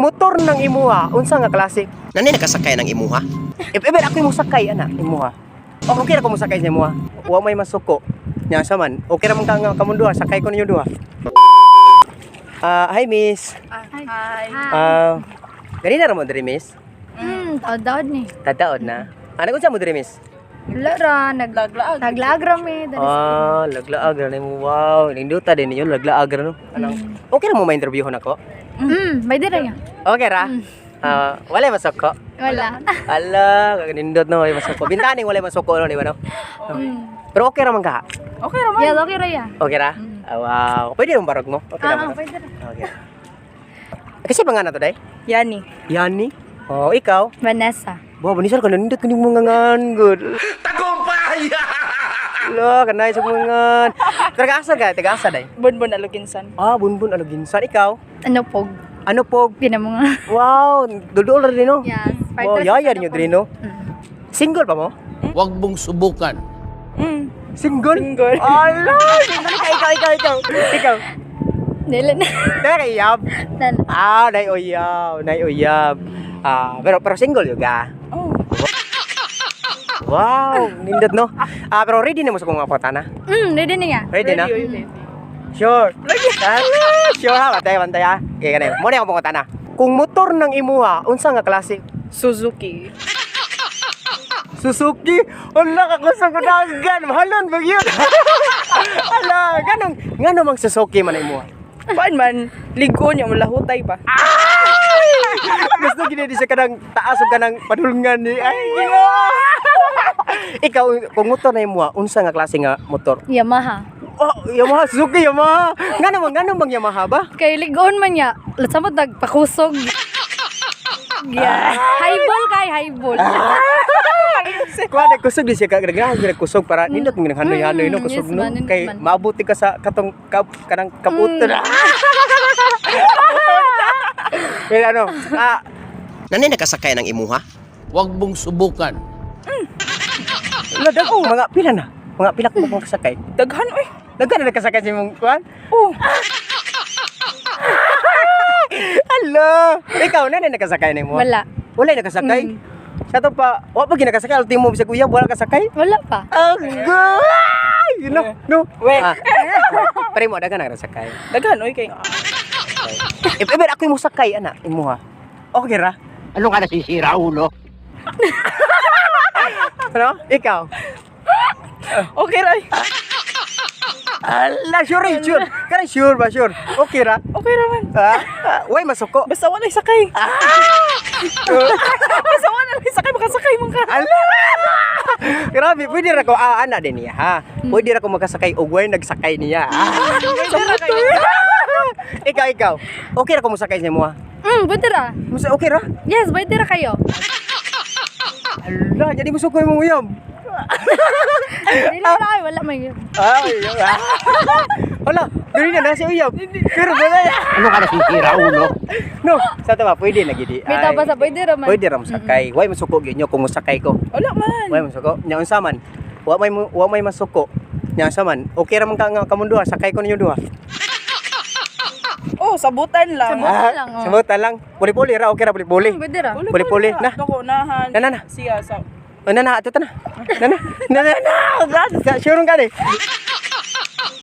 motor ng imuha, unsa nga klase? Nani nakasakay ng imuha? If ever ako mo sakay ana imuha. O okay ra ko mo sakay sa imuha. Wa may masuko. Nya sa man. Okay ra man ka nga kamon duha, sakay ko ninyo duha. Hi miss. Hi. Ganina ra mo diri miss? Taod ni. Tadaod na. Ano unsa mo diri miss? Wala ra, naglaag ra mi. Laglaag ra mo. Wow, ninduta din ninyo laglaag ra no. Anong okay ra mo ma-interviewon ako? May dira niya. Okay ra? Wala masuko. Wala. Ala, nindot no, wala masuko. Bintaning wala masuko no, di ba no? Pero okay ra man ka? Okay ra man. Yes, okay ra ya. Okay ra? Wow. Pwede yung barog mo? Okay ra man. Pwede ra. Okay. Kasi pangalan to day? Yani. Yani? Oh, ikaw? Vanessa. Bawa, banisar ka na nindot kuning mga ngangod. Tagumpay! Lo, kanay sa mga ngan. Taga-asa ka? Taga-asa day? Bunbun Aluginsan. Bunbun aluginsan. Ikaw? Ano pog? Ano po? Di na mga. Wow, dudol ra din no? Yes. Oh, yaya niyo din no? Single pa mo? Huwag mong subukan. Single? Single. Ala, single ikaw. Ikaw. Dili na. Kaya iyab. Dala. Nay uyab. Pero single yoga. Oh. Wow, nindot no. Pero ready na mo sa kung mga patana. Ready na ya. Ready na? Ready. Sure. Sure ha, bantay ha. Okay kanay. Mo na ako patana. Kung motor ng imuha, unsa nga klase? Suzuki. Suzuki. Wala ka kusog dagan. Mahalon ba yun? Ala, ganong mang Suzuki man imuha. Paan man, ligo niya, malahutay pa. Gusto gini di siya kanang taas o kanang padulngan ni. Ay, ikaw, kung motor na imuha, unsa nga klase nga motor? Yamaha. Oh, Yamaha, Suzuki, Yamaha. Ngano bang Yamaha ba? Kay ligon man ya. Latsamot nagpakusog. Yeah. Highball. Kuha na kusog di siya kagagag kusog para nindot mo hanoy-hanoy no kusog yes, no. man, Kay man. maabuti ka sa katong kanang kaputon. Kaya ano? Nani nakasakay ng imuha? Huwag mong subukan. Ladag mga pila na. Mga pila ko mga kasakay. Daghan, oy. Daghan na nakasakay sa imong kuan? Oh. Hello! Ikaw na nakasakay na mo? Wala. Wala nakasakay? Sa to pa, wa pa ginakasakay, ultimo mo bisag uyab, wala kasakay? Wala pa. Agay! No. We. Pare mo, daghan na nakasakay. Daghan, oy kay. If ever ako mo sakay, ana, imuha. Okay ra? Ano ka nasisira, ulo? Ano? Ikaw? Okay ra. Ala, sure. Kana sure ba, sure? Okay ra? Okay ra man. Way masuko. Basta wala sakay. Basta wala sakay, makasakay man ka. Ala! Grabe, pwede ra ko ana din niya ha. Pwede ra ko makasakay og way nagsakay niya. Ikaw. Okay ra ko mo sakay sa mo ha. Pwede ra. Musa okay ra? Yes, pwede ra kayo. Ala, jadi musukoy mo uyab. Dili na kayo, wala may. Wala, dili na nasa uyab. Pero wala. Ano ka nasisira, ulo? No, sa tawa pwede na gidi. May taba sa pwede ra man. Pwede ra mo sakay. Way masuko gyud nyo kung musakay ko. Wala man. Way masuko. Nya unsa man? Wa may masuko. Nya unsa man? Okay ra man ka nga kamon duha, sakay ko ninyo duha. Oh, sabutan lang. Sabutan lang, oh. Sabutan lang. Puli-puli ra, okay ra puli-puli. Pwede ra. Puli-puli na. Ako nahan. Na. Siya sa Na, ato ta na. Na. Sure ka ni.